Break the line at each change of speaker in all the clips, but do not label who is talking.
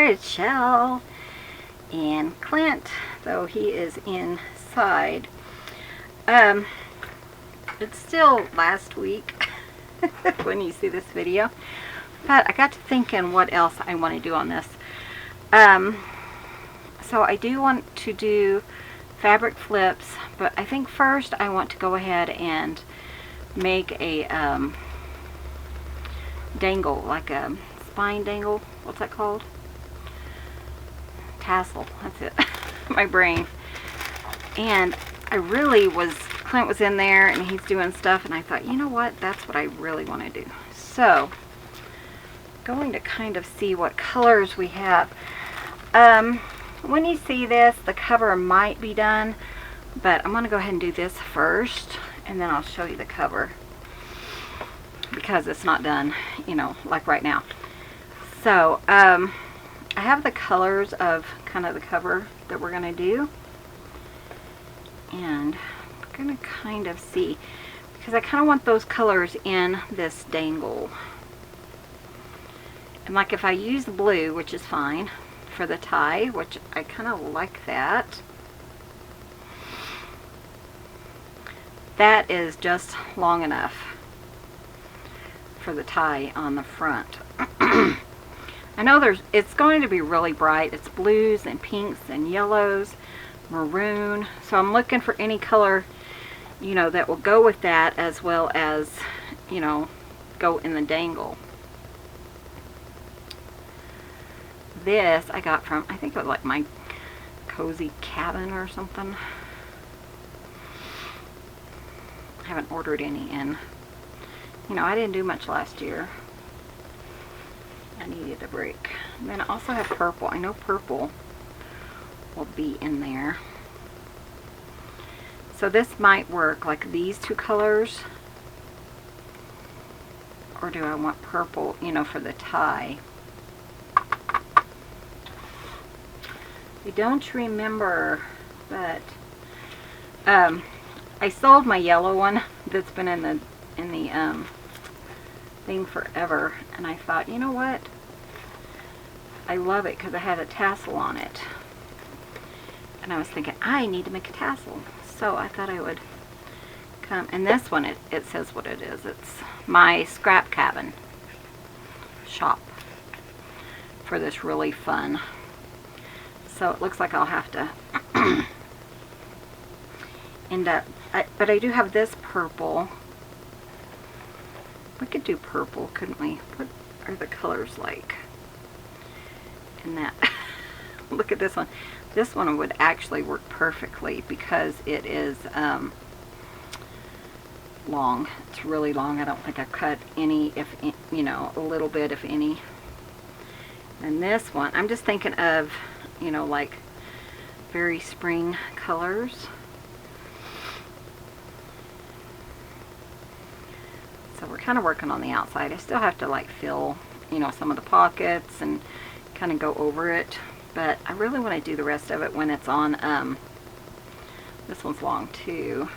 It's Ciao. And Clint, though he is inside, it's still last week when you see this video, but I got to thinking what else I want to do on this. So I do want to do fabric flips, but I think first I want to go ahead and make a dangle, like a spine dangle. What's that called? Tassel. That's it. My brain. And I really was, Clint was in there and he's doing stuff, and I thought, you know what, that's what I really want to do. So going to kind of see what colors we have. When you see this, the cover might be done, but I'm going to go ahead and do this first, and then I'll show you the cover, because it's not done, you know, like right now. So, I have the colors of kind of the cover that we're going to do, and I'm going to kind of see, because I kind of want those colors in this dangle. And like if I use blue, which is fine, for the tie, which I kind of like that. That is just long enough for the tie on the front. I know it's going to be really bright. It's blues and pinks and yellows, maroon. So I'm looking for any color, you know, that will go with that, as well as, you know, go in the dangle. This I got from, I think it was like my cozy cabin or something. I haven't ordered any in. You know, I didn't do much last year. I needed a break. And then I also have purple. I know purple will be in there. So this might work, like these two colors. Or do I want purple, you know, for the tie? I don't remember, but I sold my yellow one that's been in the thing forever, and I thought, you know what, I love it because I had a tassel on it, and I was thinking I need to make a tassel, so I thought I would come. And this one, it says what it is. It's my scrap cabin shop for this really fun. So it looks like I'll have to end up, but I do have this purple. We could do purple, couldn't we? What are the colors like in that? Look at this one. This one would actually work perfectly because it is long. It's really long. I don't think I cut any, if you know, a little bit, if any. And this one, I'm just thinking of, you know, like very spring colors. So we're kind of working on the outside. I still have to like fill, you know, some of the pockets and kind of go over it, but I really want to do the rest of it when it's on. This one's long too,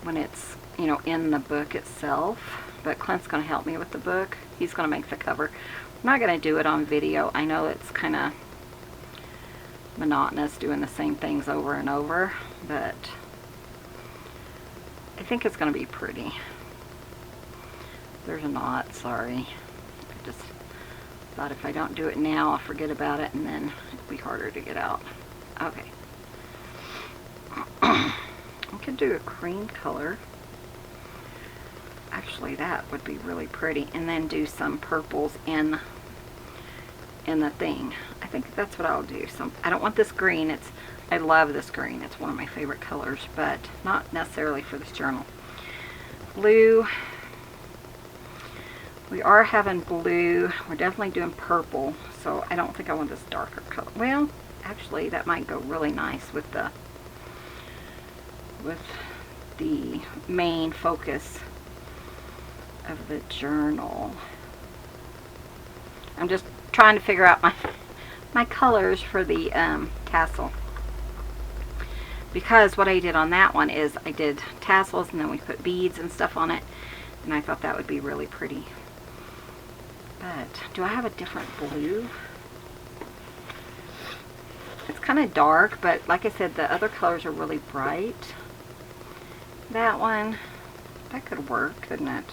when it's, you know, in the book itself. But Clint's going to help me with the book. He's going to make the cover. I'm not going to do it on video. I know it's kind of monotonous doing the same things over and over, but I think it's going to be pretty. There's a knot, sorry. I just thought if I don't do it now, I'll forget about it, and then it'll be harder to get out. Okay. I could do a cream color. Actually, that would be really pretty. And then do some purples in the thing. I think that's what I'll do. I don't want this green. I love this green. It's one of my favorite colors, but not necessarily for this journal. Blue. We are having blue. We're definitely doing purple, so I don't think I want this darker color. Well, actually, that might go really nice with the main focus of the journal. I'm just trying to figure out my colors for the tassel, because what I did on that one is I did tassels and then we put beads and stuff on it, and I thought that would be really pretty. But do I have a different blue? It's kind of dark, but like I said, the other colors are really bright. That one, that could work, couldn't it?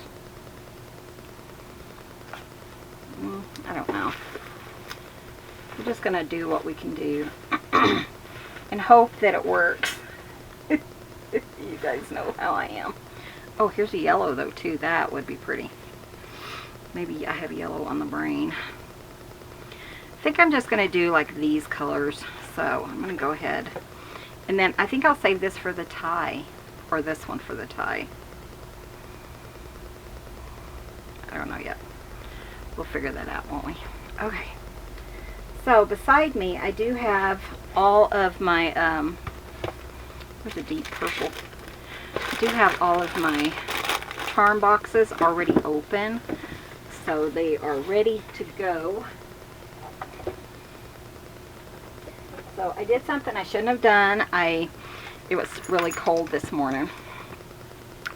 I don't know. We're just going to do what we can do and hope that it works. You guys know how I am. Oh, here's a yellow though too. That would be pretty. Maybe I have yellow on the brain. I think I'm just going to do like these colors. So I'm going to go ahead. And then I think I'll save this for the tie. Or this one for the tie. I don't know yet. We'll figure that out, won't we? Okay. So beside me, I do have all of my, there's a deep purple. I do have all of my charm boxes already open. So they are ready to go. So I did something I shouldn't have done. It was really cold this morning.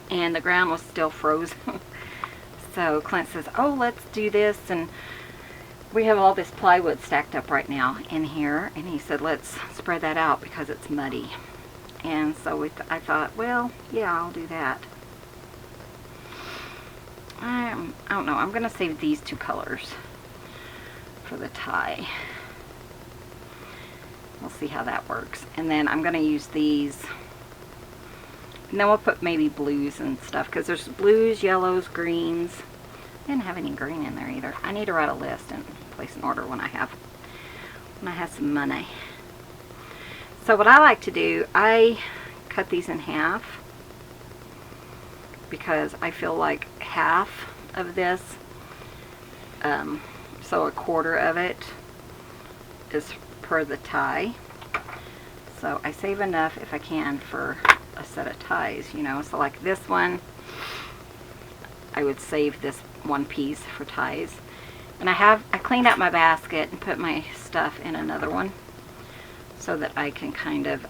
And the ground was still frozen. So Clint says, oh, let's do this. And we have all this plywood stacked up right now in here. And he said, let's spread that out because it's muddy. And so I thought, well, yeah, I'll do that. I don't know. I'm going to save these two colors for the tie. We'll see how that works. And then I'm going to use these. And then we'll put maybe blues and stuff. Because there's blues, yellows, greens. I didn't have any green in there either. I need to write a list and place an order when I have some money. So what I like to do, I cut these in half. Because I feel like half of this, so a quarter of it is per the tie. So I save enough if I can for a set of ties, you know. So like this one, I would save this one piece for ties. And I cleaned out my basket and put my stuff in another one so that I can kind of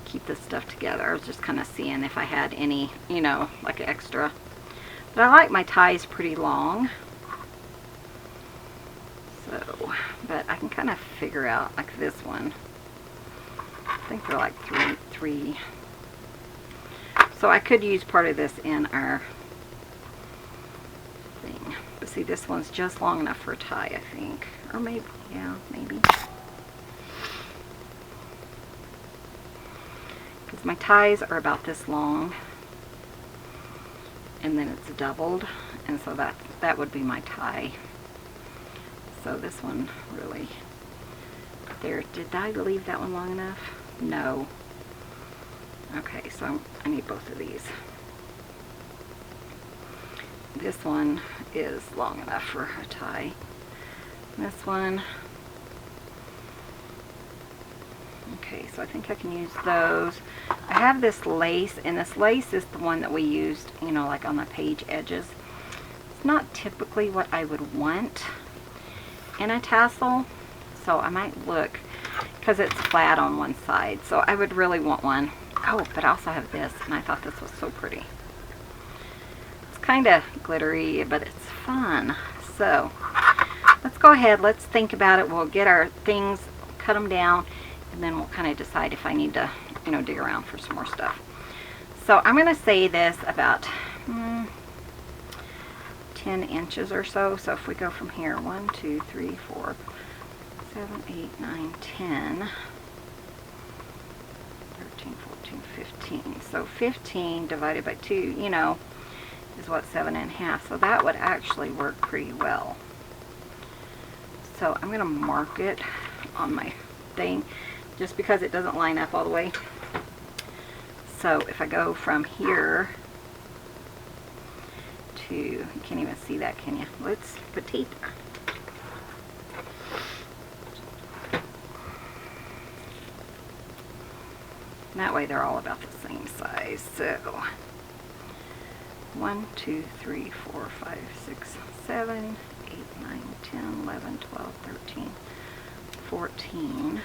keep this stuff together. I was just kind of seeing if I had any, you know, like extra. But I like my ties pretty long. So, but I can kind of figure out like this one. I think they're like three. So I could use part of this in our thing. But see, this one's just long enough for a tie, I think. Or maybe, yeah, maybe. Because my ties are about this long. And then it's doubled. And so that would be my tie. So this one really, there, did I leave that one long enough? No. Okay, so I need both of these. This one is long enough for a tie. This one, okay, so I think I can use those. I have this lace, and this lace is the one that we used, you know, like on the page edges. It's not typically what I would want in a tassel, so I might look, because it's flat on one side, so I would really want one. Oh, but I also have this, and I thought this was so pretty. It's kind of glittery, but it's fun. So let's go ahead, let's think about it. We'll get our things, cut them down, and then we'll kind of decide if I need to, you know, dig around for some more stuff. So I'm going to say this about 10 inches or so. So if we go from here, 1, 2, 3, 4, 7, 8, 9, 10, 13, 14, 15. So 15 divided by 2, you know, is what, 7.5. So that would actually work pretty well. So I'm going to mark it on my thing just because it doesn't line up all the way. So if I go from here to, you can't even see that, can you? Let's petite. That way they're all about the same size. So 1, 2, 3, 4, 5, 6, 7, 8, 9, 10, 11, 12, 13, 14.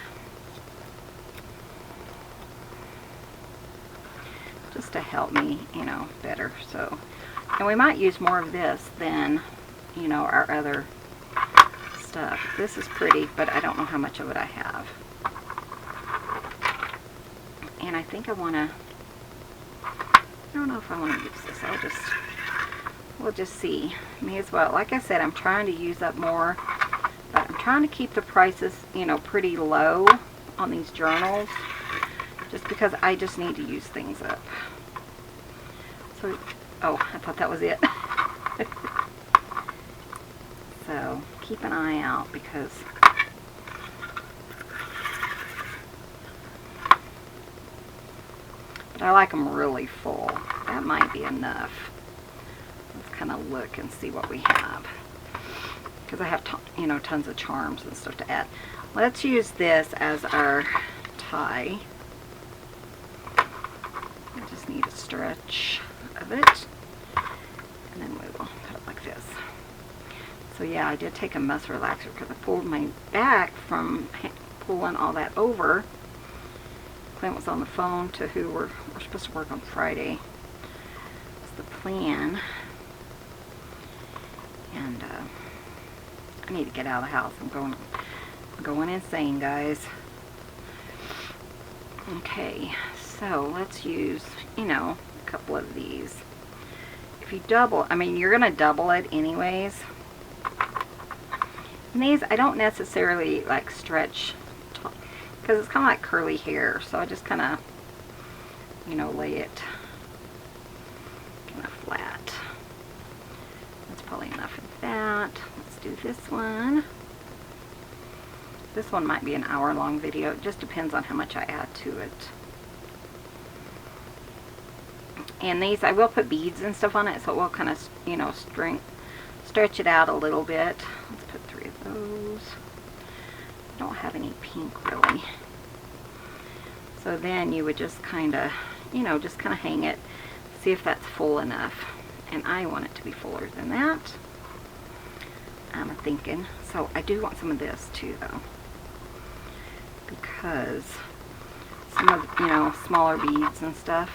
Just to help me, you know, better. So, and we might use more of this than you know, our other stuff. This is pretty, but I don't know how much of it I have. And I think I want to, I don't know if I want to use this. We'll just see. May as well. Like I said, I'm trying to use up more, but I'm trying to keep the prices, you know, pretty low on these journals, just because I just need to use things up. So, oh, I thought that was it. So, keep an eye out, because but I like them really full. That might be enough. Let's kind of look and see what we have, because I have, you know, tons of charms and stuff to add. Let's use this as our tie. I just need a stretch of it, and then we will put it like this. So yeah, I did take a muss relaxer because I pulled my back from pulling all that over. Clint was on the phone to who we're supposed to work on Friday. That's the plan. And I need to get out of the house. I'm going insane, guys. Okay, so let's use, you know, a couple of these. If you double, I mean, you're gonna double it anyways. And these, I don't necessarily like stretch, because it's kind of like curly hair, so I just kind of, you know, lay it kind of flat. That's probably enough of that. Let's do this one. This one might be an hour-long video. It just depends on how much I add to it. And these, I will put beads and stuff on it, so it will kind of, you know, stretch it out a little bit. Let's put 3 of those. I don't have any pink really. So then you would just kind of, you know, just kind of hang it, see if that's full enough. And I want it to be fuller than that, I'm thinking. So I do want some of this too, though, because some of, you know, smaller beads and stuff.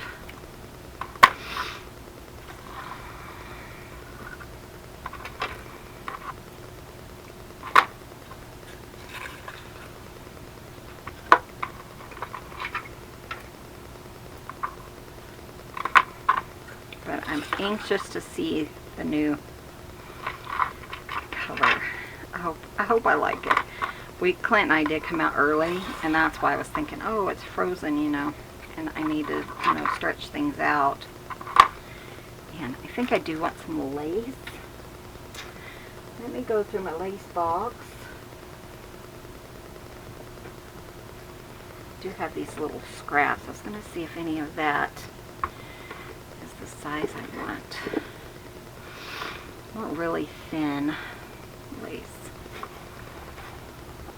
But I'm anxious to see the new color. I hope I like it. Clint and I did come out early, and that's why I was thinking, oh, it's frozen, you know, and I need to, you know, stretch things out. And I think I do want some lace. Let me go through my lace box. I do have these little scraps. I was going to see if any of that is the size I want. I want really thin lace.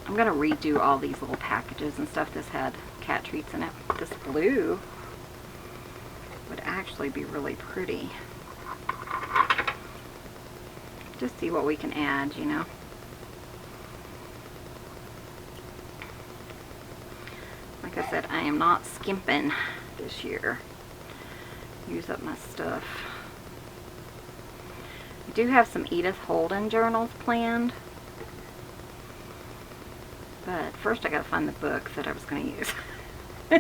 I'm going to redo all these little packages and stuff. This had cat treats in it. This blue would actually be really pretty. Just see what we can add, you know. Like I said, I am not skimping this year. Use up my stuff. I do have some Edith Holden journals planned. But first I gotta find the book that I was gonna use. I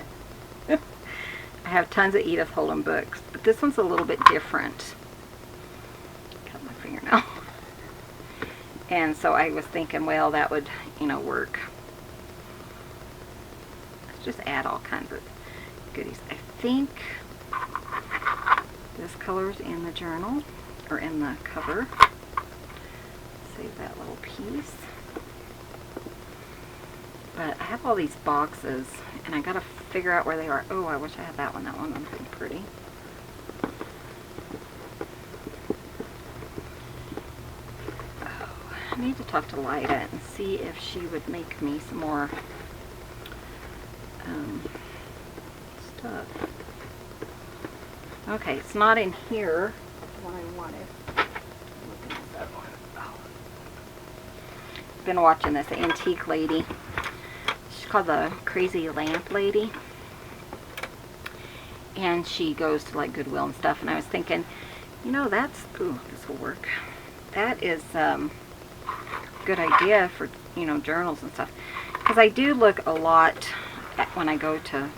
have tons of Edith Holden books, but this one's a little bit different. Cut my fingernail. And so I was thinking, well, that would, you know, work. Let's just add all kinds of goodies. I think this color's in the journal, or in the cover. Save that little piece. But I have all these boxes, and I gotta figure out where they are. Oh, I wish I had that one. That one would be pretty. Oh, I need to talk to Lida and see if she would make me some more stuff. Okay, it's not in here. The one I wanted. Look at this other one. Oh. Been watching this antique lady. She's called the Crazy Lamp Lady, and she goes to like Goodwill and stuff, and I was thinking, you know, that's, ooh, this will work. that is good idea for, you know, journals and stuff. Because I do look a lot when I go to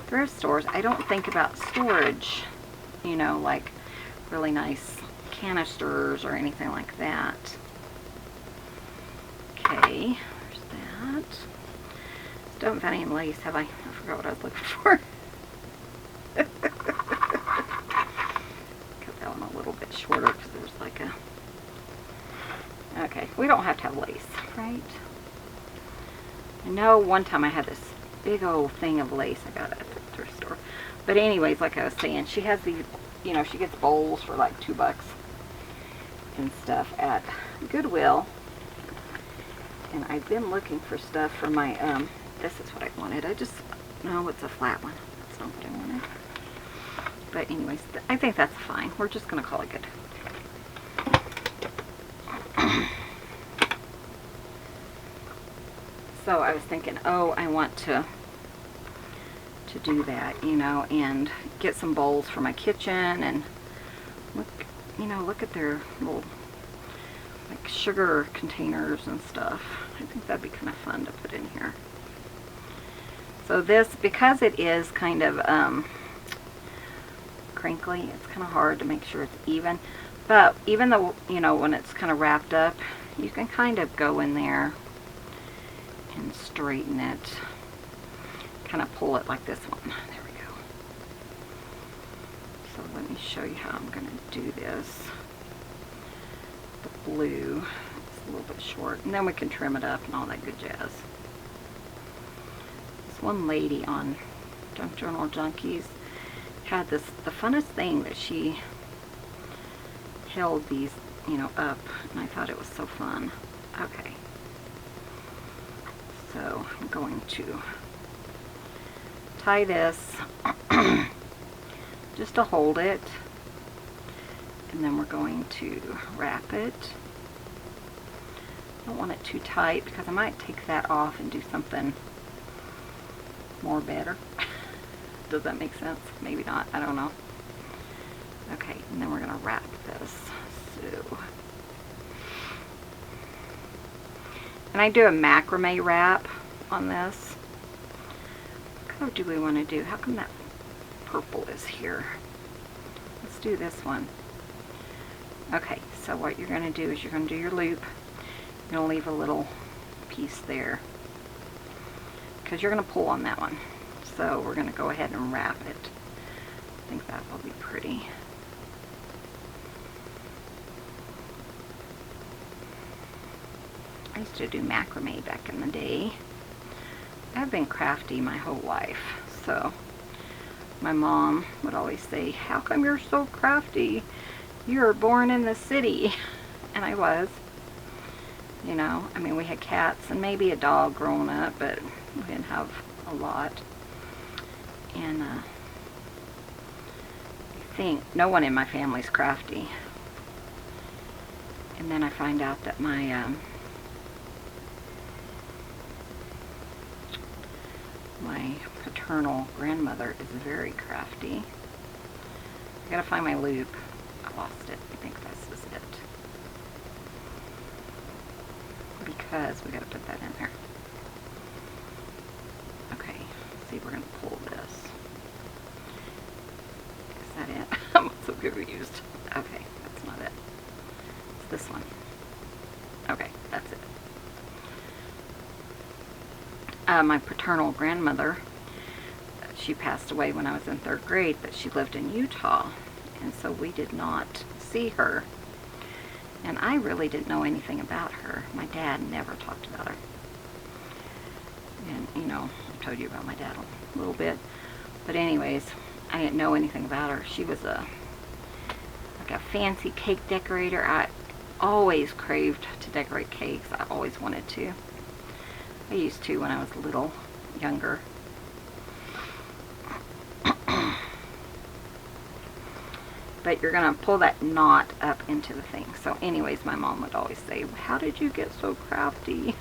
thrift stores. I don't think about storage, you know, like really nice canisters or anything like that. Okay, there's that. Still haven't found any lace, have I? I forgot what I was looking for. Cut that one a little bit shorter because there's like a... Okay, we don't have to have lace, right? I know one time I had this big old thing of lace I got at the thrift store. But anyways, like I was saying, she has these, you know, she gets bowls for like $2 and stuff at Goodwill. And I've been looking for stuff for my, this is what I wanted. No, it's a flat one. That's not what I wanted. But anyways, I think that's fine. We're just going to call it good. So I was thinking, oh, I want to do that, you know, and get some bowls for my kitchen, and look, you know, look at their little like sugar containers and stuff. I think that'd be kind of fun to put in here. So this, because it is kind of crinkly, it's kind of hard to make sure it's even. But even though, you know, when it's kind of wrapped up, you can kind of go in there and straighten it. Kind of pull it like this one. There we go. So let me show you how I'm going to do this. The blue is a little bit short, and then we can trim it up and all that good jazz. This one lady on Junk Journal Junkies had this, the funnest thing that she held these, you know, up, and I thought it was so fun. Okay. So I'm going to tie this just to hold it, and then we're going to wrap it. I don't want it too tight because I might take that off and do something more better. Does that make sense? Maybe not. I don't know. Okay, and then we're going to wrap this. So, and I do a macrame wrap on this. What color do we want to do? How come that purple is here? Let's do this one. Okay, so what you're going to do is you're going to do your loop. You're going to leave a little piece there because you're going to pull on that one. So we're going to go ahead and wrap it. I think that will be pretty. I used to do macrame back in the day. I've been crafty my whole life, so my mom would always say, how come you're so crafty? You were born in the city. And I was. You know, I mean, we had cats and maybe a dog growing up, but we didn't have a lot. And I think no one in my family's crafty. And then I find out that my my paternal grandmother is very crafty. I gotta find my loop. I lost it. I think this is it. Because we gotta put that in there. Okay, let's see, we're gonna pull this. Is that it? I'm so confused. Okay, that's not it. It's this one. Okay, that's it. My paternal grandmother, she passed away when I was in 3rd grade, but she lived in Utah, and so we did not see her. And I really didn't know anything about her. My dad never talked about her. And, you know, I told you about my dad a little bit. But anyways, I didn't know anything about her. She was like a fancy cake decorator. I always craved to decorate cakes. I always wanted to. I used to when I was a little younger. But you're going to pull that knot up into the thing. So anyways, my mom would always say, how did you get so crafty?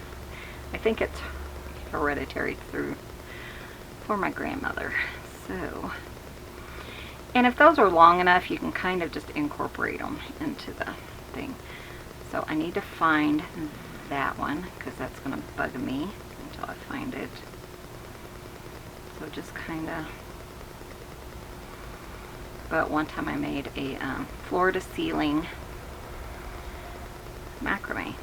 I think it's hereditary for my grandmother. So, and if those are long enough, you can kind of just incorporate them into the thing. So I need to find that one because that's going to bug me until I find it. So just kind of, but one time I made a floor-to-ceiling macrame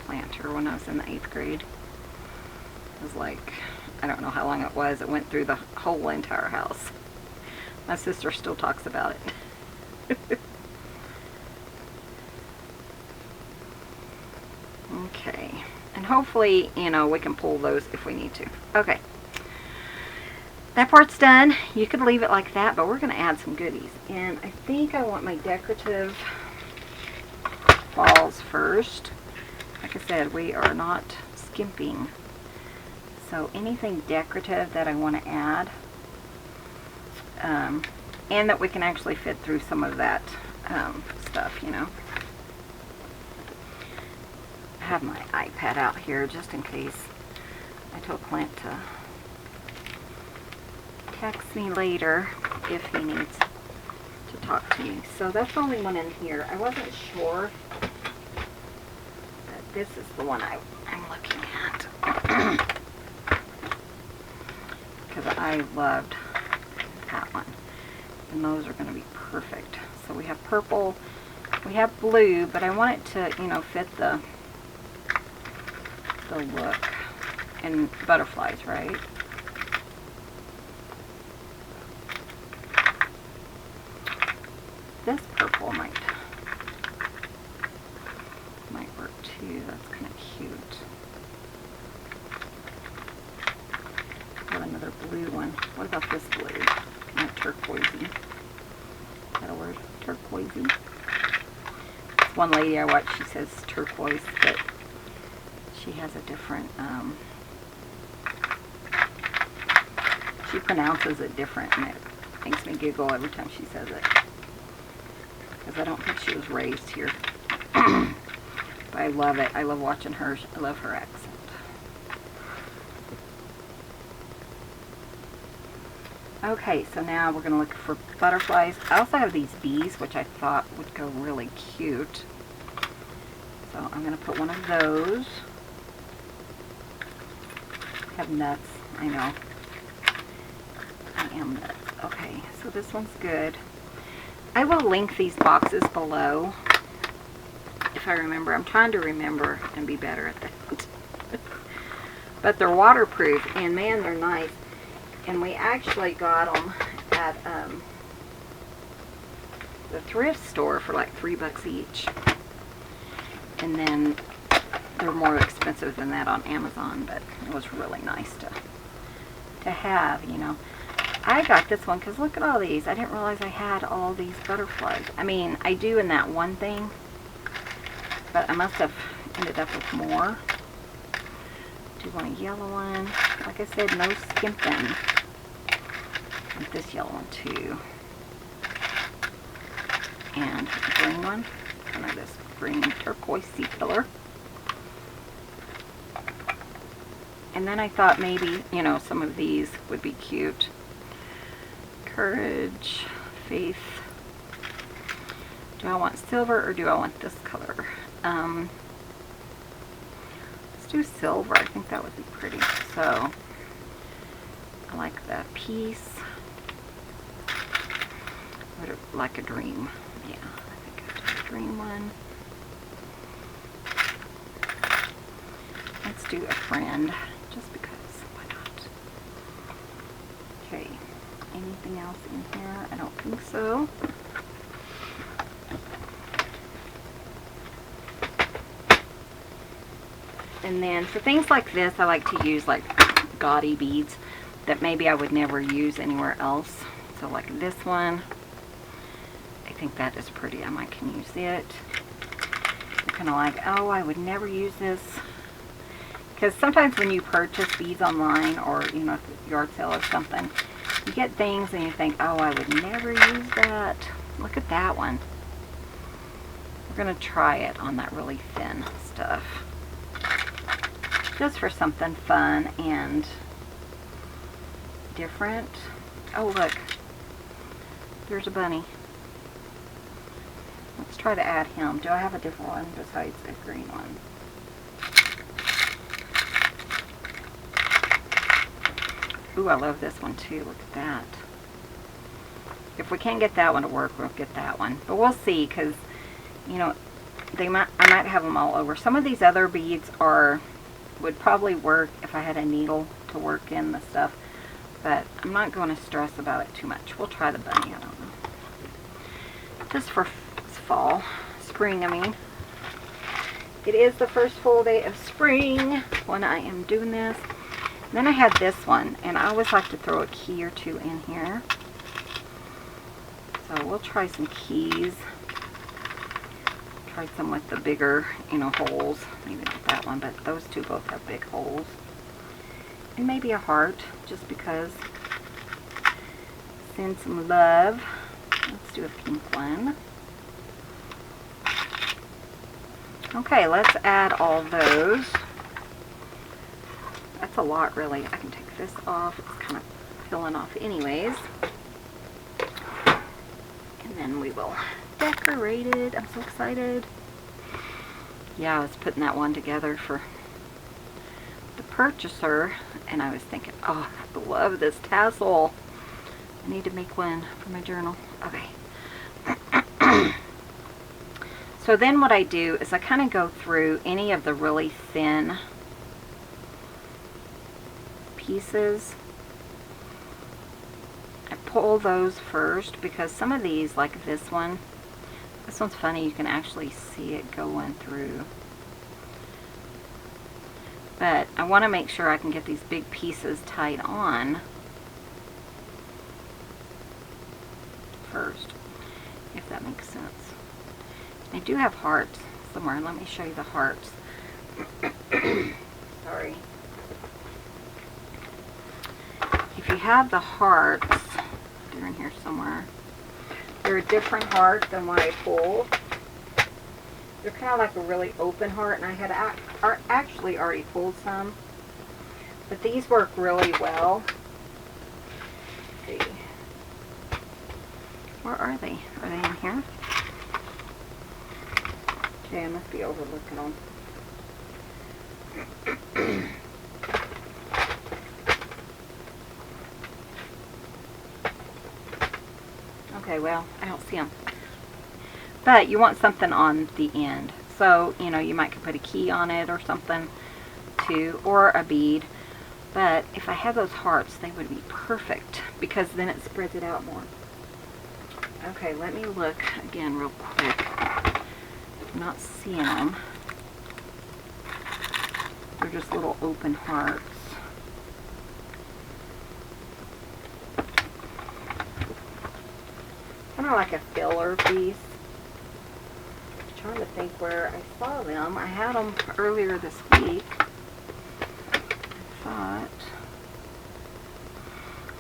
planter when I was in the 8th grade. It was like, I don't know how long it was. It went through the whole entire house. My sister still talks about it. Okay, and hopefully, you know, we can pull those if we need to. Okay, that part's done. You could leave it like that, but we're going to add some goodies. And I think I want my decorative balls first. Like I said, we are not skimping. So anything decorative that I want to add, and that we can actually fit through some of that stuff, you know. I have my iPad out here just in case. I told Clint to text me later if he needs to talk to me. So that's the only one in here. I wasn't sure that this is the one I'm looking at. Because I loved that one. And those are going to be perfect. So we have purple, we have blue, but I want it to, you know, fit the look. And butterflies, right? This purple might work too. That's kind of cute. Got another blue one. What about this blue? Kind of turquoisey. Is that a word? Turquoisey. This one lady I watch, she says turquoise, but she has a different, she pronounces it different, and it makes me giggle every time she says it. Because I don't think she was raised here. But I love it. I love watching her. I love her accent. Okay, so now we're going to look for butterflies. I also have these bees, which I thought would go really cute. So I'm going to put one of those. I have nuts. I know. I am nuts. Okay, so this one's good. I will link these boxes below if I remember. I'm trying to remember and be better at that. But they're waterproof, and man, they're nice. And we actually got them at the thrift store for like $3 each. And then they're more expensive than that on Amazon, but it was really nice to have, you know. I got this one because look at all these. I didn't realize I had all these butterflies. I mean, I do in that one thing, but I must have ended up with more. Do you want a yellow one? Like I said, no skimping. Like this yellow one too. And the green one. Kind of this green turquoisey color. And then I thought maybe, you know, some of these would be cute. Courage, faith. Do I want silver or do I want this color? Let's do silver. I think that would be pretty. So I like that piece. Like a dream. Yeah, I think I'll do a dream one. Let's do a friend, just because. Why not? Okay. Anything else in here? I don't think so. And then for things like this, I like to use like gaudy beads that maybe I would never use anywhere else. So like this one, I think that is pretty. I might can use it. I'm kind of like, oh, I would never use this. Because sometimes when you purchase beads online or, you know, yard sale or something, you get things and you think, oh, I would never use that. Look at that one. We're going to try it on that really thin stuff. Just for something fun and different. Oh, look. There's a bunny. Let's try try to add him. Do I have a different one besides the green one? Ooh, I love this one too. Look at that. If we can't get that one to work, we'll get that one. But we'll see, because, you know, I might have them all over. Some of these other beads would probably work if I had a needle to work in the stuff. But I'm not going to stress about it too much. We'll try the bunny, I don't know. Just for spring, I mean. It is the first full day of spring when I am doing this. Then I had this one, and I always like to throw a key or two in here. So we'll try some keys. Try some with the bigger, you know, holes. Maybe not that one, but those two both have big holes. And maybe a heart, just because. Send some love. Let's do a pink one. Okay, let's add all those. That's a lot, really. I can take this off. It's kind of peeling off anyways. And then we will decorate it. I'm so excited. Yeah, I was putting that one together for the purchaser, and I was thinking, oh, I love this tassel. I need to make one for my journal. Okay. So then what I do is I kind of go through any of the really thin pieces. I pull those first, because some of these, like this one's funny, you can actually see it going through. But I want to make sure I can get these big pieces tied on first, if that makes sense. I do have hearts somewhere. Let me show you the hearts. Sorry. If you have the hearts, they're in here somewhere. They're a different heart than what I pulled. They're kind of like a really open heart, and I had actually already pulled some. But these work really well. Let's see. Where are they? Are they in here? Okay, I must be overlooking them. Okay, well, I don't see them. But you want something on the end. So, you know, you might could put a key on it or something too, or a bead. But if I had those hearts, they would be perfect, because then it spreads it out more. Okay, let me look again real quick. I'm not seeing them. They're just little open hearts. Kind of like a filler piece. I'm trying to think where I saw them. I had them earlier this week. I thought.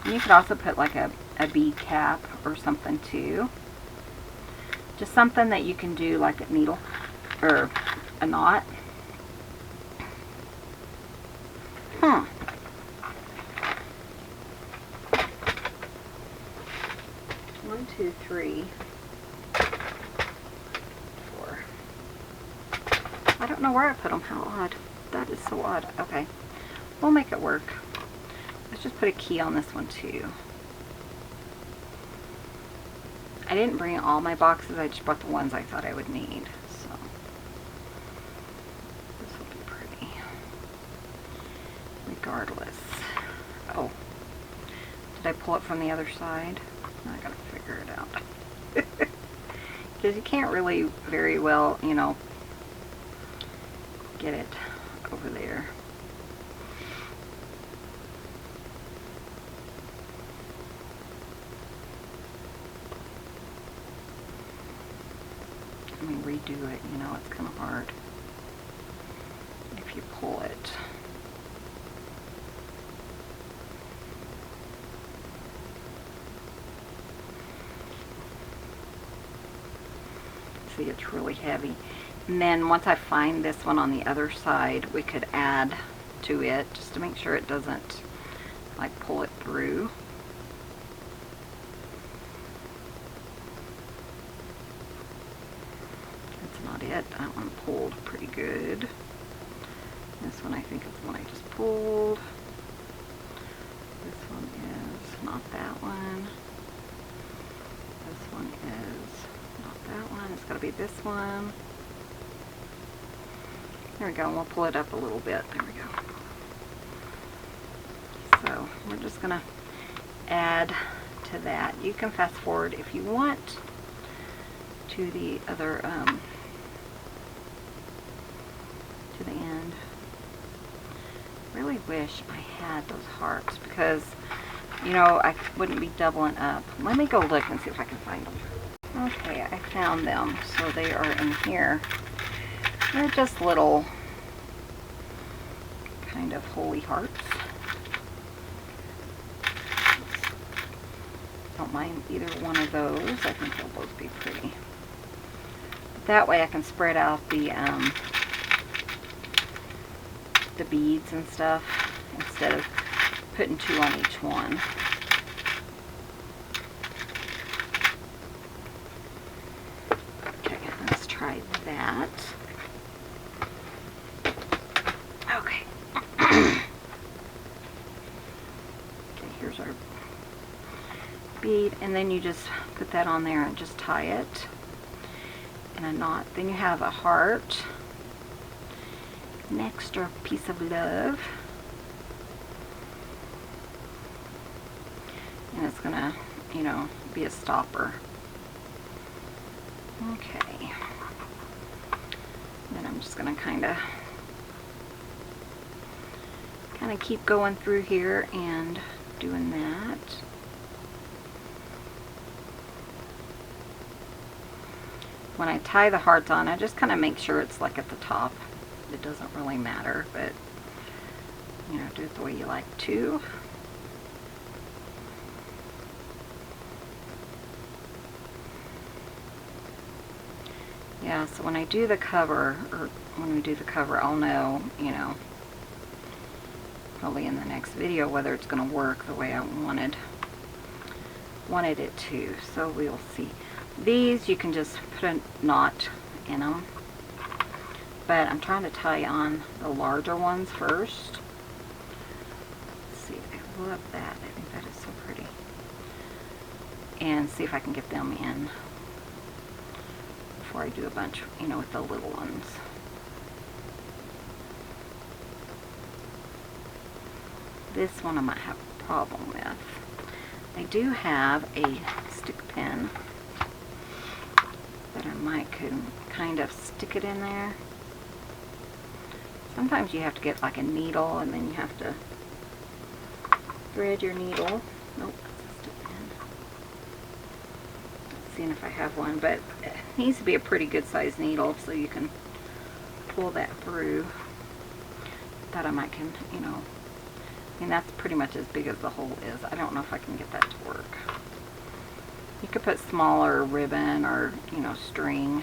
And you could also put like a bead cap or something too. Just something that you can do like a needle or a knot. 1, 2, 3, 4. I don't know where I put them. How odd. That is so odd. Okay. We'll make it work. Let's just put a key on this one too. I didn't bring all my boxes. I just brought the ones I thought I would need. So this will be pretty. Regardless. Oh. Did I pull it from the other side? I gotta figure it out. Because you can't really very well, you know, get it over there. Let me redo it, you know, it's kind of hard if you pull it. See, it's really heavy. And then once I find this one on the other side, we could add to it just to make sure it doesn't like pull it through. it. That one pulled pretty good. This one I think is the one I just pulled. This one is not that one. This one is not that one. It's got to be this one. There we go. And we'll pull it up a little bit. There we go. So we're just going to add to that. You can fast forward if you want to the other, to the end. Really wish I had those hearts because, you know, I wouldn't be doubling up. Let me go look and see if I can find them. Okay, I found them. So they are in here. They're just little kind of holy hearts. Don't mind either one of those. I think they'll both be pretty. That way I can spread out the beads and stuff instead of putting 2 on each one. Okay, let's try that. Okay. Okay, here's our bead, and then you just put that on there and just tie it in a knot. Then you have a heart, an extra piece of love, and it's gonna, you know, be a stopper. Okay, then I'm just gonna kind of keep going through here and doing that. When I tie the hearts on, I just kind of make sure it's like at the top. It doesn't really matter, but you know, do it the way you like to. Yeah, so when I do the cover, or when we do the cover, I'll know, you know, probably in the next video whether it's going to work the way I wanted it to. So we'll see. These you can just put a knot in them, but I'm trying to tie on the larger ones first. Let's see, I love that. I think that is so pretty. And see if I can get them in before I do a bunch, you know, with the little ones. This one I might have a problem with. I do have a stick pin that I might could kind of stick it in there. Sometimes you have to get like a needle and then you have to thread your needle. Nope, that's a stick pin. Seeing if I have one, but it needs to be a pretty good sized needle so you can pull that through. Thought I might can, you know, and that's pretty much as big as the hole is. I don't know if I can get that to work. You could put smaller ribbon or, you know, string.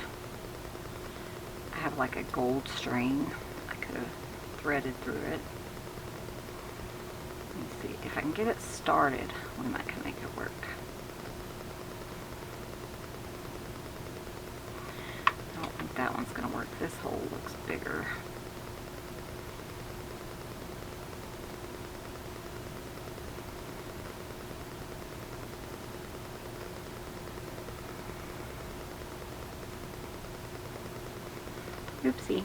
I have like a gold string. I could have threaded through it. Let me see if I can get it started. We might can make it work. I don't think that one's going to work. This hole looks bigger. Oopsie.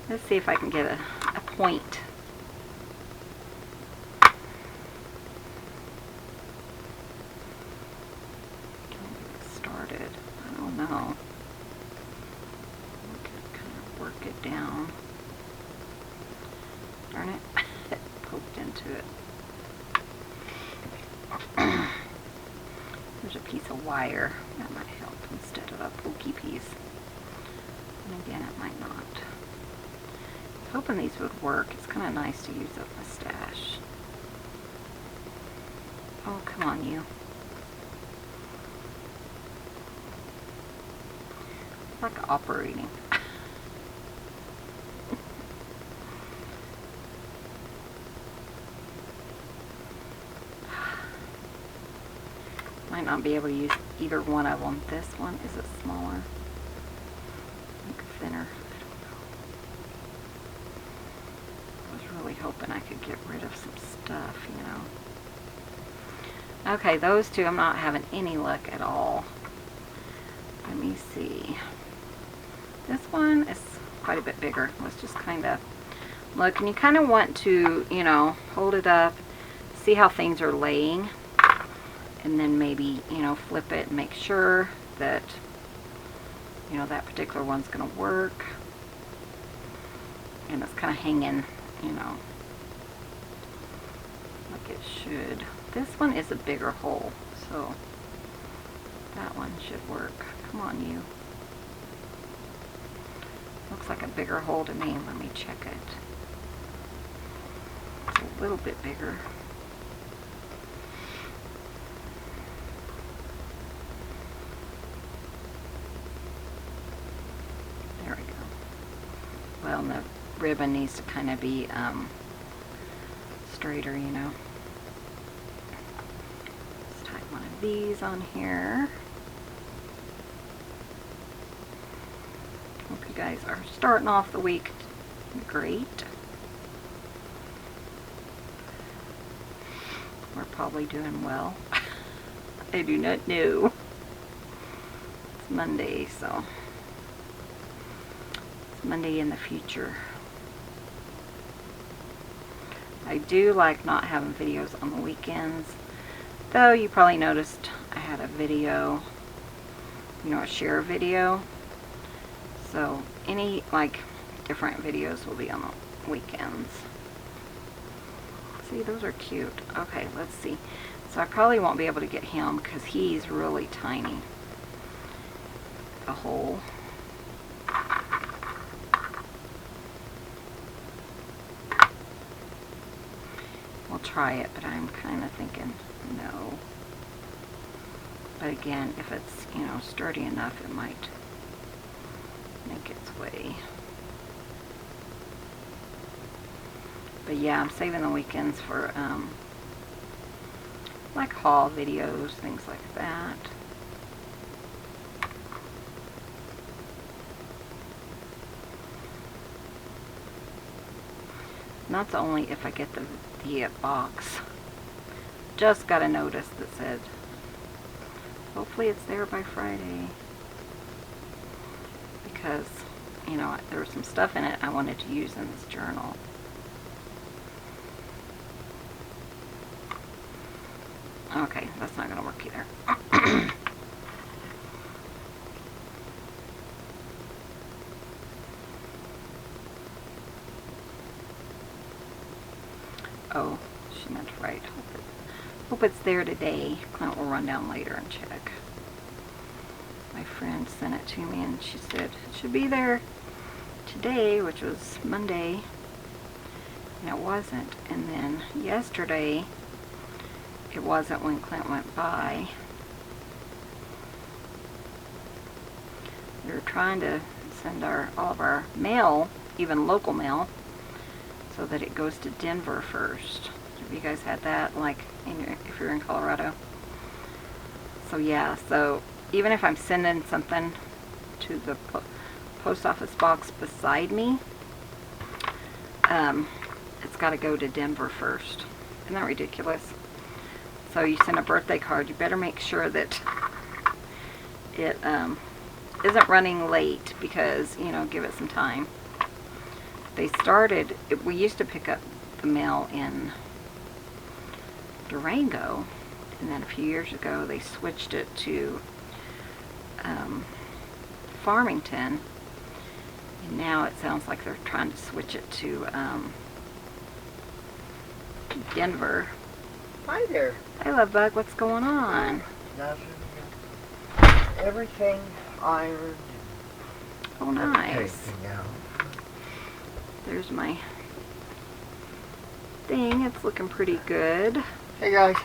Let's see if I can get a point. Can I get it started? I don't know. I can kind of work it down. Darn it. It poked into it. There's a piece of wire that might help instead of a pokey piece. And again, it might not. I was hoping these would work. It's kind of nice to use up my stash. Oh, come on, you. It's like operating. Might not be able to use either one of them. This one, is it smaller? I think thinner. I was really hoping I could get rid of some stuff, you know. Okay, those two I'm not having any luck at all. Let me see. This one is quite a bit bigger. Let's just kind of look, and you kind of want to, you know, hold it up, see how things are laying, and then maybe, you know, flip it and make sure that, you know, that particular one's going to work. And it's kind of hanging, you know, like it should. This one is a bigger hole, so that one should work. Come on, you. Looks like a bigger hole to me. Let me check it. It's a little bit bigger. There we go. Well, and the ribbon needs to kind of be straighter, you know. Let's tie one of these on here. Hope you guys are starting off the week great. We're probably doing well. I do not know. It's Monday, so it's Monday in the future. I do like not having videos on the weekends, though you probably noticed I had a video, you know, a share video. So any like different videos will be on the weekends. See, those are cute. Okay, let's see. So I probably won't be able to get him because he's really tiny. The hole. We'll try it, but I'm kind of thinking no. But again, if it's, you know, sturdy enough, it might make its way. But yeah, I'm saving the weekends for like haul videos, things like that. And that's only if I get the box. Just got a notice that said, hopefully it's there by Friday. Because, you know, there was some stuff in it I wanted to use in this journal. Okay, that's not going to work either. Oh, she meant to write. Hope it's there today. Clint will run down later and check. My friend sent it to me and she said it should be there today, which was Monday, and it wasn't. And then yesterday it wasn't when Clint went by. We were trying to send all of our mail, even local mail, so that it goes to Denver first. Have you guys had that, like if you're in Colorado? So yeah, so even if I'm sending something to the post office box beside me, it's got to go to Denver first. Isn't that ridiculous? So you send a birthday card, you better make sure that it isn't running late, because, you know, give it some time. They started, we used to pick up the mail in Durango, and then a few years ago they switched it to Farmington, and now it sounds like they're trying to switch it to Denver.
Hi there.
Hey, Love Bug, what's going on?
Nothing. Everything ironed.
Oh, nice.
Everything out.
There's my thing. It's looking pretty good.
Hey guys.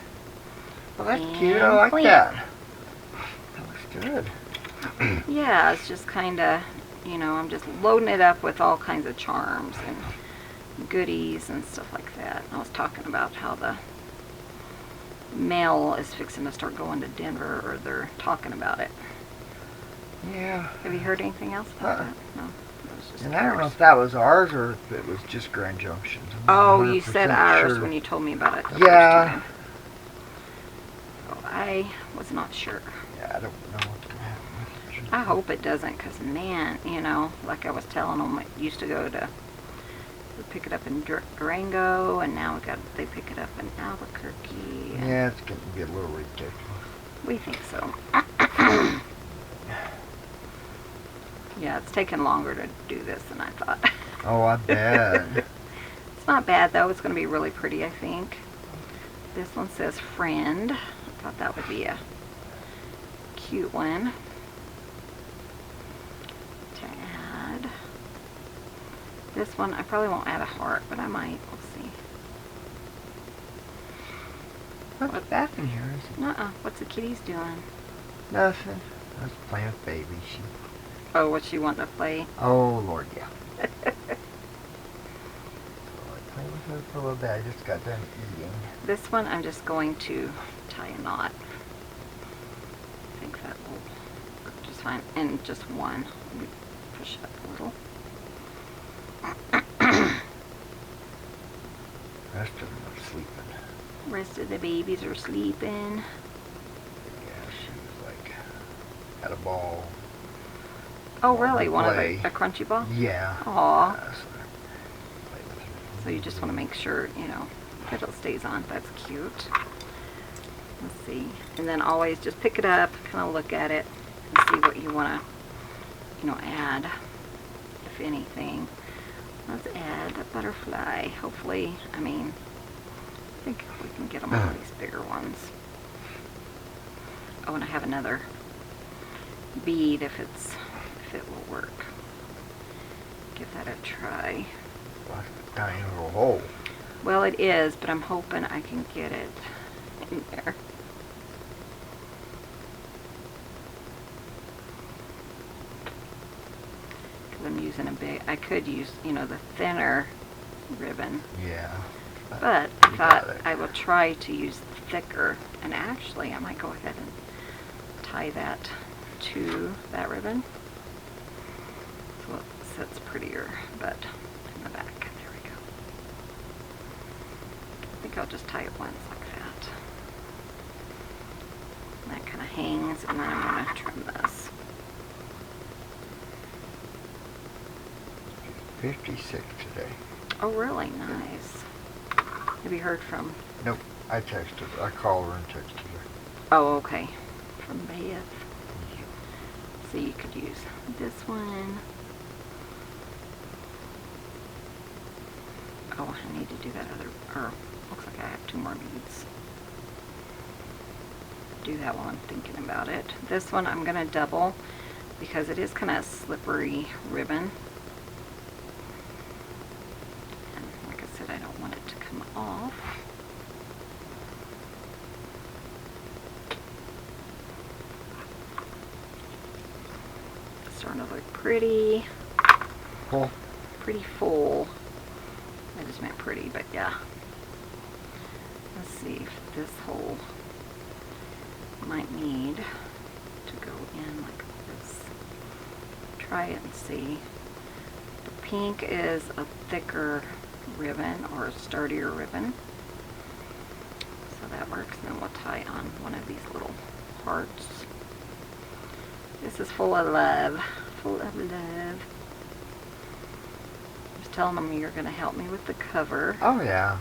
Well, that's
And
cute. I like
clean.
that. That looks good.
Yeah, it's just kind of, you know, I'm just loading it up with all kinds of charms and goodies and stuff like that. I was talking about how the Mel is fixing to start going to Denver, or they're talking about it.
Yeah.
Have you heard anything else about that? No. It was just
And I don't know
ours.
if that was ours or if it was just Grand Junction.
Oh, you said ours when you told me about it the first
Yeah.
time. So I was not sure.
Yeah, I don't know what's going to happen with it.
I hope it doesn't, because man, you know, like I was telling them, I used to go to pick it up in Durango, and now they pick it up in Albuquerque. And
Yeah, it's getting to be a little ridiculous.
we think so. Yeah, it's taken longer to do this than I thought.
Oh, I bet.
It's not bad though. It's going to be really pretty, I think. This one says friend. I thought that would be a cute one to add. This one, I probably won't add a heart, but I might. We'll see.
What's that in here? Is it?
Nuh-uh. What's the kitty's doing?
Nothing. I was playing with baby.
Oh, what's she wanting to play?
Oh, Lord, yeah. So I played with her for a little bit. I just got done eating.
This one, I'm just going to tie a knot. I think that will work just fine. And just one. Let me push it up a little.
The rest of them are sleeping.
Rest of the babies are sleeping.
Yeah, she was like, had a ball.
Oh,
Wanted
really?
to
One of
play.
a crunchy ball?
Yeah.
Aw.
So I played with her.
So you just want to make sure, you know, that it stays on. That's cute. Let's see. And then always just pick it up, kind of look at it, and see what you want to, you know, add, if anything. Let's add a butterfly. Hopefully, I mean, I think we can get them one of these bigger ones. Oh, and I have another bead if it will work. Give that a try.
Well, that's a tiny little hole.
Well, it is, but I'm hoping I can get it in there. Because I'm using a big, I could use, you know, the thinner ribbon.
Yeah.
But I
You
thought
got it.
I will try to use thicker. And actually, I might go ahead and tie that to that ribbon. So it sits prettier, but in the back. There we go. I think I'll just tie it once like that. And that kind of hangs, and then I'm going to trim this.
56 today.
Oh, really? Nice. Have you heard from?
Nope. I texted her. I called her and texted her.
Oh, okay. From Beth. So you could use this one. Oh, I need to do that other, or looks like I have 2 more beads. Do that while I'm thinking about it. This one I'm going to double because it is kind of slippery ribbon. And like I said, I don't want it to come off. It's starting to look pretty.
Full.
Pretty full. I just meant pretty, but yeah. Let's see if this hole might need to go in like this. Try it and see. The pink is a thicker ribbon or a sturdier ribbon. So that works. And then we'll tie on one of these little hearts. This is full of love. Full of love. Telling them you're going to help me with the cover,
Oh, yeah.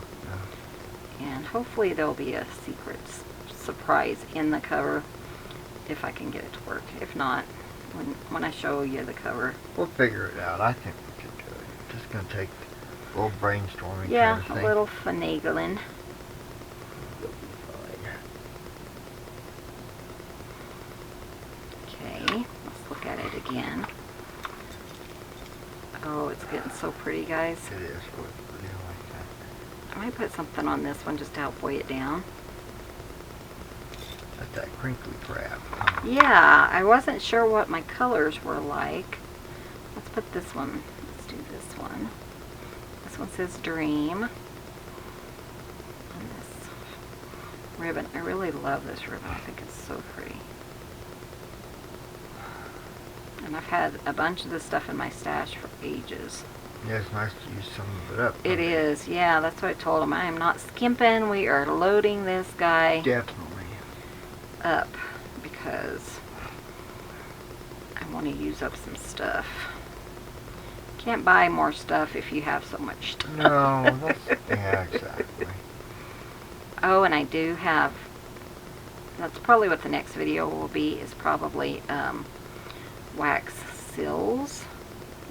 and hopefully there'll be a secret surprise in the cover if I can get it to work. If not, when I show you the cover.
We'll figure it out. I think we can do it. Just going to take a little brainstorming
Yeah,
kind of
a
thing.
little finagling.
It'll be fine.
Okay, let's look at it again. Oh, it's getting so pretty, guys.
It is really pretty like that.
I might put something on this one just to help weigh it down.
That's that crinkly crap.
Yeah, I wasn't sure what my colors were like. Let's put this one. Let's do this one. This one says Dream. And this ribbon. I really love this ribbon. I think it's so pretty. And I've had a bunch of this stuff in my stash for ages.
Yeah, it's nice to use some of it up.
It is, yeah, that's what I told him. I am not skimping. We are loading this guy
Definitely.
up because I want to use up some stuff. Can't buy more stuff if you have so much stuff.
No, that's, yeah, exactly.
Oh, and I do have, that's probably what the next video will be, is probably wax seals.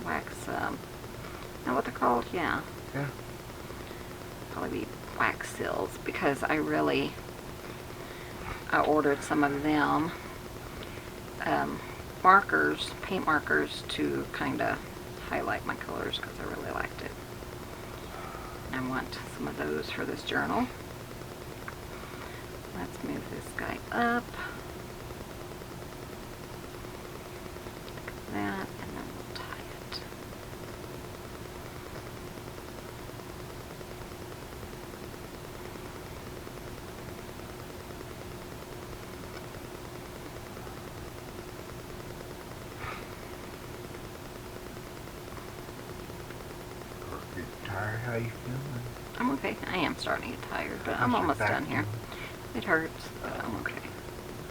Wax, know what they're called? Yeah.
Yeah.
Probably be wax seals because I ordered some of them. Markers, paint markers to kind of highlight my colors because I really liked it. I want some of those for this journal. Let's move this guy up. Like that, and then we'll tie it.
Are you tired? How you feeling?
I'm okay. I am starting to get tired, but I'm
How's your
almost
back
done here.
feeling?
It hurts, but I'm okay.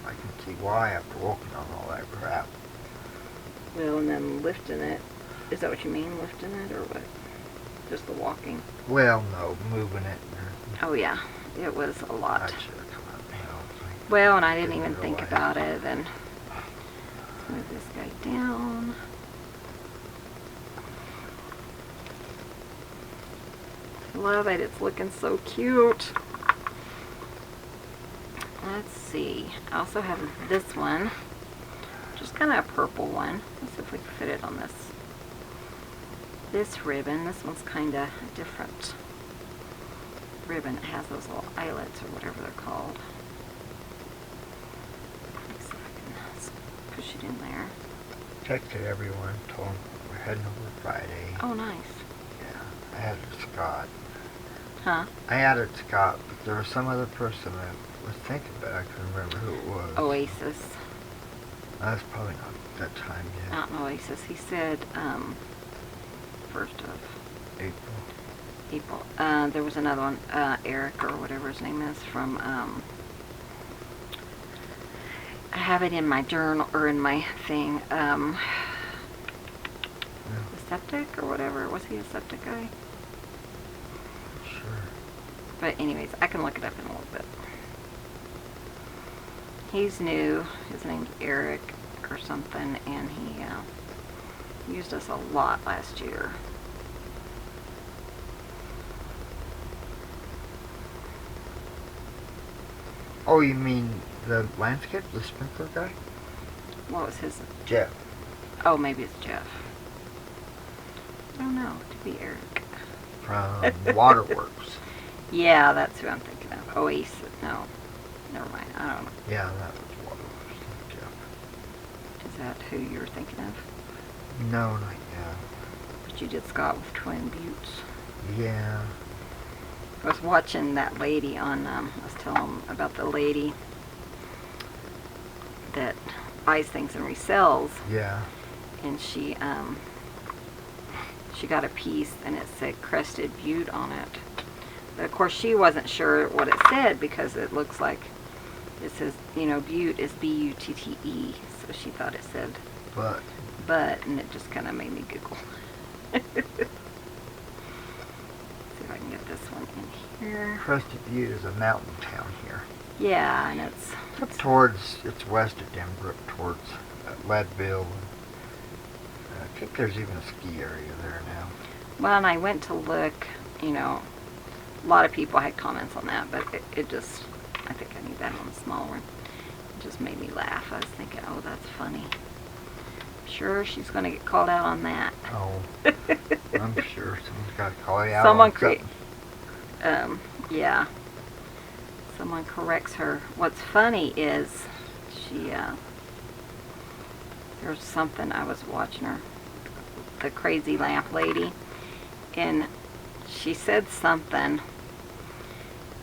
I can see why after walking on all that crap.
Well, and then lifting it. Is that what you mean, lifting it, or what? Just the walking?
Well, no, moving it.
Oh, yeah. It was a lot.
I should have come up and helped me.
Well, and I didn't
Didn't
even think
realize.
about it, and let's move this guy down. I love it. It's looking so cute. Let's see. I also have this one. Just kind of a purple one. Let's see if we can fit it on this ribbon. This one's kind of a different ribbon. It has those little eyelets or whatever they're called. Let's see if I can push it in there.
Texted everyone, told them we're heading over Friday.
Oh, nice.
Yeah, I added Scott.
Huh?
I added Scott, but there was some other person I was thinking about. I couldn't remember who it was.
Oasis.
That's probably not that time yet.
Not an Oasis. He said 1st of
April.
April. There was another one, Eric or whatever his name is, from, I have it in my journal, or in my thing, the septic or whatever. Was he a septic guy?
Sure.
But anyways, I can look it up in a little bit. He's new. His name's Eric or something, and he used us a lot last year.
Oh, you mean the landscape, the sprinkler guy?
What was his?
Jeff.
Oh, maybe it's Jeff. I don't know. It could be Eric.
From Waterworks.
Yeah, that's who I'm thinking of. Oasis. No. Never mind. I don't know.
Yeah, that was Waterworks. Jeff.
Is that who you were thinking of?
No, not yet.
But you did Scott with Twin Buttes.
Yeah.
I was watching that lady on, I was telling them about the lady that buys things and resells.
Yeah.
And she got a piece and it said Crested Butte on it. But of course she wasn't sure what it said because it looks like it says, you know, Butte is B-U-T-T-E. So she thought it said but, and it just kind of made me giggle. See if I can get this one in here.
Crested Butte is a mountain town here.
Yeah, and it's
Up towards, it's west of Denver, up towards Leadville. I think there's even a ski area there now.
well, and I went to look, you know, a lot of people had comments on that, but it just, I think I need that on a small one. It just made me laugh. I was thinking, oh, that's funny. Sure, she's going to get called out on that.
Oh, I'm sure someone's got to call you out
Someone
on something.
Yeah. Someone corrects her. What's funny is she, there's something, I was watching her, the crazy lamp lady, and she said something,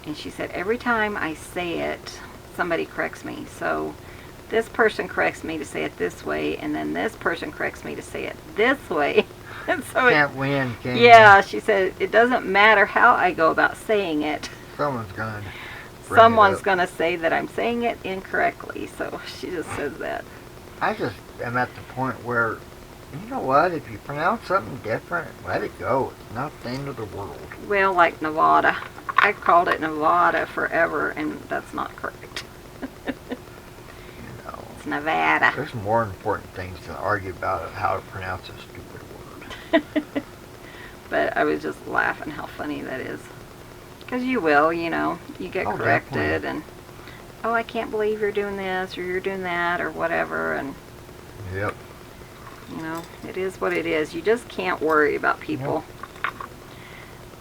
And she said, every time I say it, somebody corrects me. So this person corrects me to say it this way, and then this person corrects me to say it this way. And so
Can't win, can
yeah, she said, it doesn't matter how I go about saying it.
Someone's going
to say that I'm saying it incorrectly. So she just says that.
I just am at the point where, you know what, if you pronounce something different, let it go. It's not the end of the world.
Well, like Nevada. I called it Nevada forever, and that's not correct.
No.
It's Nevada.
There's more important things to argue about of how to pronounce a stupid word.
But I was just laughing how funny that is. Because you will, you know, you get corrected,
definitely.
and, oh, I can't believe you're doing this, or you're doing that, or whatever, and,
Yep.
you know, it is what it is. You just can't worry about people.
Yep.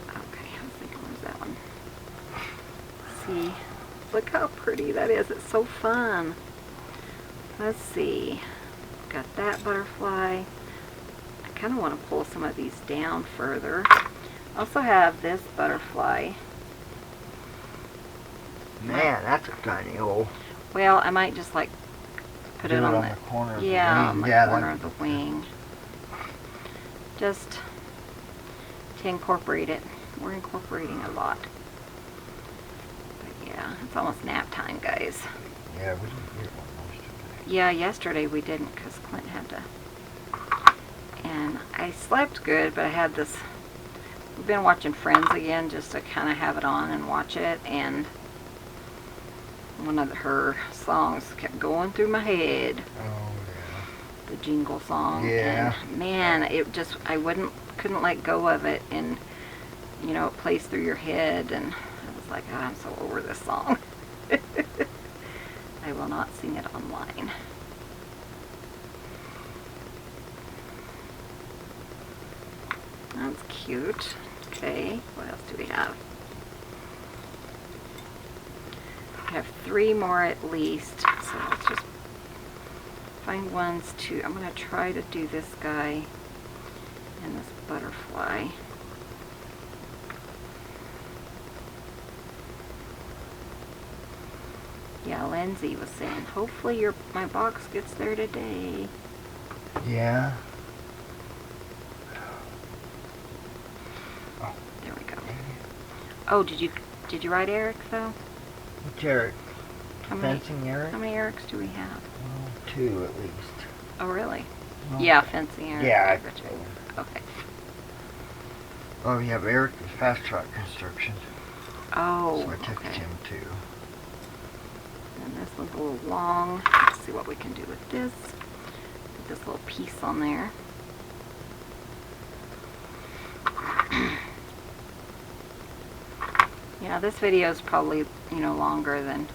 Okay, I was thinking, where's that one? See, look how pretty that is. It's so fun. Let's see. Got that butterfly. I kind of want to pull some of these down further. I also have this butterfly.
Man, that's a tiny hole.
Well, I might just like put
Do
it on
the corner of the
yeah,
wing.
on the
Yeah,
corner
that-
of the wing. Just to incorporate it. We're incorporating a lot. But yeah, it's almost nap time, guys.
Yeah, we didn't get one yesterday.
Yeah, yesterday we didn't because Clint had to. And I slept good, but I had this. We've been watching Friends again just to kind of have it on and watch it. And one of her songs kept going through my head.
Oh, yeah.
The jingle song.
Yeah.
And man, it just, couldn't let go of it. And, you know, it plays through your head. And I was like, oh, I'm so over this song. I will not sing it online. That's cute. Okay, what else do we have? I have 3 more at least, so let's just find ones to, I'm going to try to do this guy and this butterfly. Yeah, Lindsay was saying, hopefully my box gets there today.
Yeah.
There we go. Oh, did you write Eric though?
Which Eric?
How many,
Fencing Eric?
how many Erics do we have?
Well, 2 at least.
Oh, really?
Well,
Yeah, fencing Eric.
Yeah.
I got you. Okay.
Oh, we have Eric with Fast Track Construction.
Oh,
So I texted
okay.
him too.
And this one's a little long. Let's see what we can do with this. Put this little piece on there. Yeah, this video is probably, you know, longer than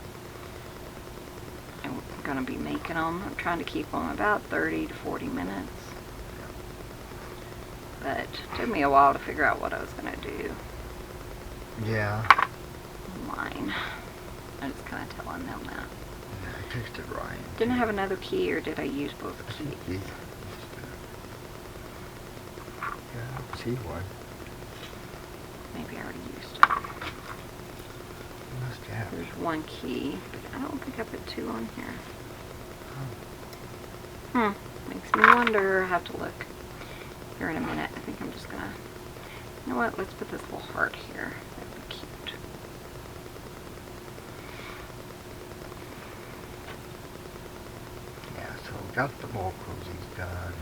I'm going to be making them. I'm trying to keep them about 30 to 40 minutes. But it took me a while to figure out what I was going to do
Yeah.
online. I'm just kind of telling them that.
Yeah, I texted Ryan.
Didn't I have another key, or did I use both keys?
Yeah, I don't see one.
Maybe I already used it.
You must have.
There's 1 key, but I don't think I put 2 on here. Makes me wonder. I have to look here in a minute. I think I'm just gonna, you know what, let's put this little heart here. That'd be cute.
Yeah, so we got the ball cozies done.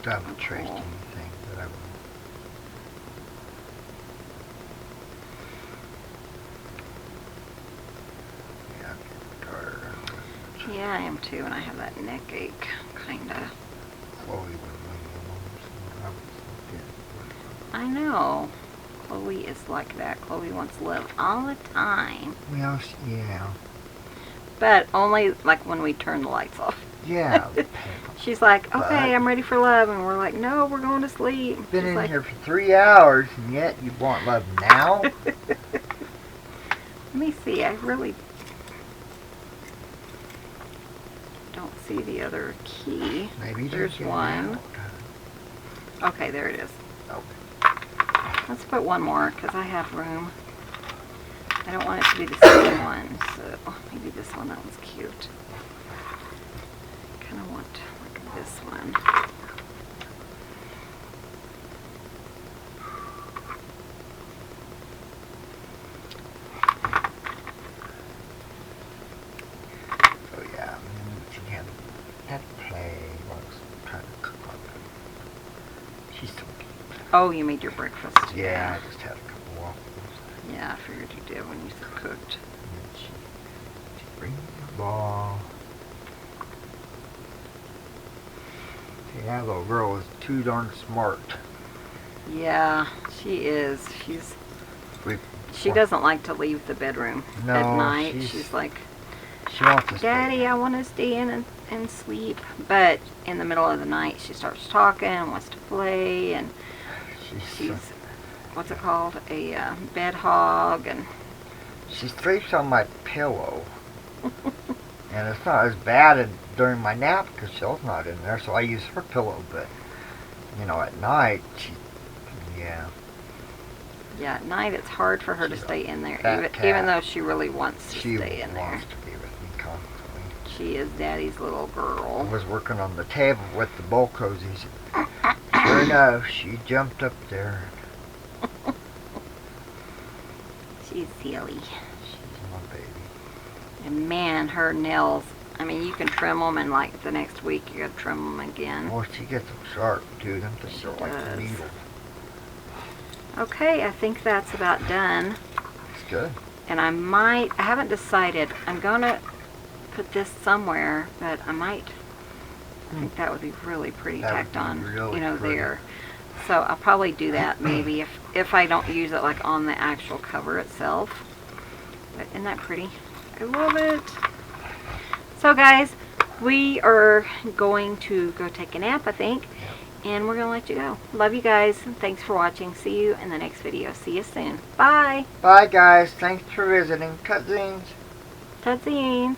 Still haven't traced
Cool.
anything, but I will. Yeah, I'm getting tired.
Yeah, I am too, and I have that neck ache, kinda.
Chloe would leave me alone, so I was getting.
I know. Chloe is like that. Chloe wants to live all the time.
Well, yeah.
But only like when we turn the lights off.
Yeah.
She's like, okay,
But-
I'm ready for love. And we're like, no, we're going to sleep.
Been
She's
in
like,
here for 3 hours, and yet you want love now?
Let me see. I really don't see the other key.
Maybe you
There's
get it
one.
out.
Okay, there it is.
Okay.
Let's put one more because I have room. I don't want it to be the same one, so maybe this one. That one's cute. I kind of want like this one.
Oh yeah, she had play while I was trying to cook on that. She's so cute.
Oh, you made your breakfast.
Yeah, I just had a couple waffles.
Yeah, I figured you did when you said cooked.
And she brings the ball. Yeah, little girl is too darn smart.
Yeah, she is. She doesn't like to leave the bedroom at night. She's like,
she wants to
Daddy,
stay.
I want to stay in and sleep. But in the middle of the night, she starts talking and wants to play, and she's what's it called? A bed hog, and
she sleeps on my pillow. And it's not as bad during my nap because Shell's not in there, so I use her pillow. But, you know, at night, yeah.
Yeah, at night it's hard for her to stay in there,
fat cat.
even though she really wants to
She
stay in there.
wants to be with me constantly.
She is Daddy's little girl.
I was working on the table with the bowl cozies. Sure enough, she jumped up there.
She's silly.
She's my baby.
And man, her nails, I mean, you can trim them, and like the next week you gotta trim them again.
Well, she gets them sharp, too. Them things
She
are like
does.
needles.
Okay, I think that's about done.
It's good.
And I haven't decided. I'm gonna put this somewhere, but I think that would be really pretty
That would
tacked
be
on,
really
you know,
pretty.
there. So I'll probably do that maybe if I don't use it like on the actual cover itself. But isn't that pretty? I love it. So guys, we are going to go take a nap, I think. And we're going to let you go. Love you guys. Thanks for watching. See you in the next video. See you soon. Bye.
Bye, guys. Thanks for visiting. Cousins.
Tudsines.